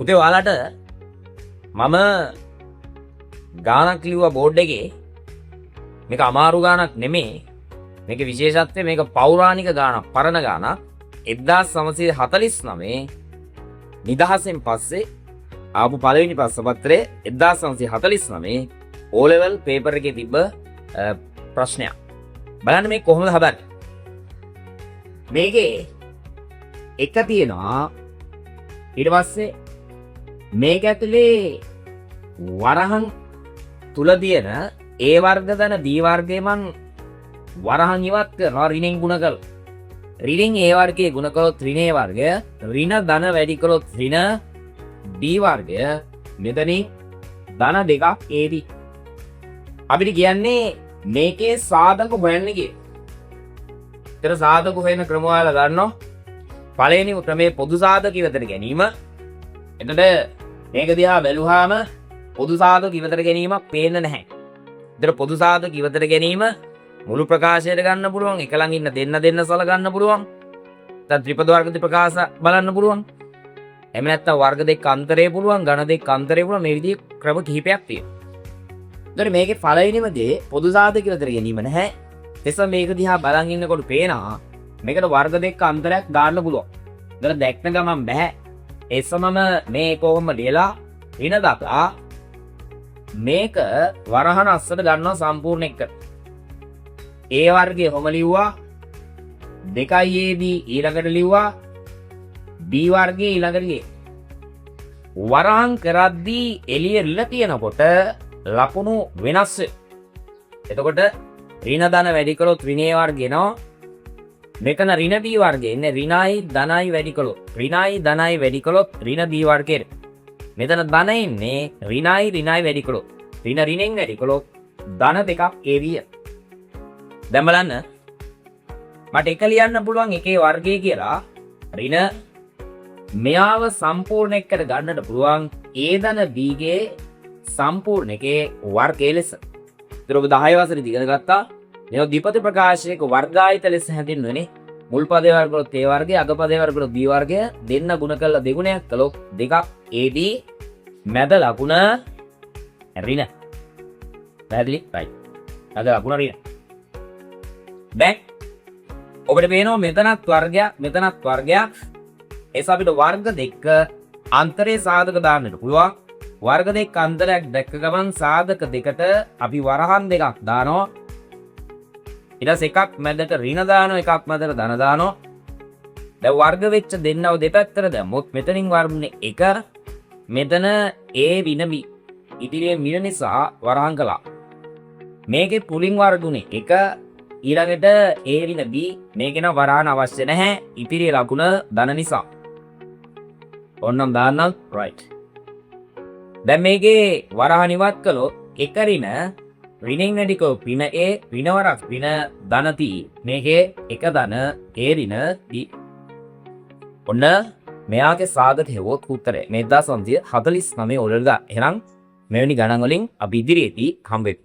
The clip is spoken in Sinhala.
පුතේ ඔයාලට මම ගානක් ලිව්වා බෝඩ් එකේ. මේක අමාරු ගානක් නෙමෙයි. මේක විශේෂත්වය මේක පෞරාණික ගානක්, පරණ ගානක්. 1949 නිදහසෙන් පස්සේ ආපු පළවෙනි පස්සපත්‍රයේ 1949 O level paper එකේ තිබ්බ ප්‍රශ්නයක්. බලන්න මේ කොහොමද හදන්නේ. මේකේ එක තියෙනවා. ඊට පස්සේ මේක ඇතුලේ වරහන් තුල තියෙන A වර්ග ධන B වර්ගය මං වරහන් ඉවත් කරනවා ඍණෙන් ගුණ කරලා. ඍණෙන් A වර්ගයේ ගුණ කළොත් ඍණ A වර්ගය, ඍණ ධන වැඩි කළොත් ඍණ B වර්ගය. මෙතනින් ධන දෙකක් AB. අපිට කියන්නේ මේකේ සාධක හොයන්න කියලා. ඒතර සාධක හොයන ක්‍රම වල ගන්නවා. පළවෙනි ක්‍රමයේ පොදු සාධක ඉවතට ගැනීම. එතකොට මේක දිහා බැලුවාම පොදු සාධක ඉවතට ගැනීමක් පේන්න නැහැ. ඒතර පොදු සාධක ඉවතට ගැනීම මුළු ප්‍රකාශයට ගන්න පුළුවන්. එක ළඟ ඉන්න දෙන්න සල ගන්න පුළුවන්. නැත්නම් ත්‍රිපද වර්ග ප්‍රකාශ බලන්න පුළුවන්. එහෙම නැත්නම් වර්ග දෙක අන්තරේ පුළුවන්, ඝන දෙක අන්තරේ පුළුවන්. මේ විදිහේ ක්‍රම කිහිපයක් තියෙනවා. ඒතර මේකේ පළවෙනිම දේ පොදු සාධක ඉවතට ගැනීම නැහැ. එතකොට මේක දිහා බලන් ඉන්නකොට පේනවා මේකට වර්ග දෙක අන්තරයක් දාන්න පුළුවන්. ඒතර දැක්න ගමන් බෑ. ඒ සමම මේ කොහොම ලියලා ඍණ දක්වා මේක වරහන අස්සට ගන්නවා සම්පූර්ණ එක. A වර්ගයේ කොහොම ලිව්වා 2AB ඊළඟට ලිව්වා B වර්ගයේ ඊළඟට ලියලා. වරහන් කරද්දී එළිය රිල තියෙනකොට ලකුණු වෙනස් වෙනවා. එතකොට ඍණ ධන වැඩි කළොත් ඍණ A වර්ගය එනවා. මෙතන ඍණ B වර්ගයේ ඉන්නේ ඍණයි ධනයි වැඩි කළොත් ඍණයි ධනයි වැඩි කළොත් ඍණ B වර්ගයේ. මෙතන ධන ඉන්නේ ඍණයි ඍණයි වැඩි කළොත් ඍණ ඍණෙන් වැඩි කළොත් ධන දෙකක් AB. දැන් බලන්න මට එක ලියන්න පුළුවන් එකේ වර්ගය කියලා ඍණ මෙයාව සම්පූර්ණ එකට ගන්නට පුළුවන් A ධන B ගේ සම්පූර්ණ එකේ වර්ගය ලෙස. ඒතර ඔබ 10 වසරේ ඉගෙන ගත්තා. මේ ද්විපද ප්‍රකාශයක වර්ගායත ලෙස හැඳින්වෙන්නේ. මුල් පදේ වර්ග වලත් A වර්ගය, අග පදේ වර්ග වලත් B වර්ගය දෙන්න ගුණ කරලා දෙගුණයක් කළොත් දෙකක් AD මැද ලකුණ ඍණ. පැහැදිලි? right. මැද ලකුණ ඍණ. දැන් ඔබට පේනවා මෙතනත් වර්ගයක්, මෙතනත් වර්ගයක්. ඒස අපිට වර්ග දෙක අන්තරේ සාධක දාන්නට පුළුවන්. වර්ග දෙක අන්තරයක් දැක්ක ගමන් සාධක දෙකට අපි වරහන් දෙකක් දානවා. ඊට පස්සේ එකක් මැදට ඍණ දානවා, එකක් මැදට ධන දානවා. දැන් වර්ග වෙච්ච දෙන්නව දෙපැත්තට දැම්මොත් මෙතනින් වර්ගනේ 1, මෙතන A වින B. ඉදිරියේ මින නිසා වරහන් කළා. මේකේ පුලින් වර්ගුනේ 1, ඊළඟට A වින B. මේකේ නම් වරහන් අවශ්‍ය නැහැ. ඉදිරියේ ලකුණ ධන නිසා. ඕන්නම් දාන්නම් right. දැන් මේකේ වරහන් ඉවත් කළොත් එක ඍණ ඍණෙන් වැඩි කෝ ඍණ A ඍණ වරක් ඍණ ධන T. මේකේ එක ධන A ඍණ B. ඔන්න මෙයාගේ සාධක හෙවොත් උත්තරය මේ 1949 ඔලල්දා. එහෙනම් මෙවැනි ගණන් වලින් අපි ඉදිරියේදී හම්බ වෙමු.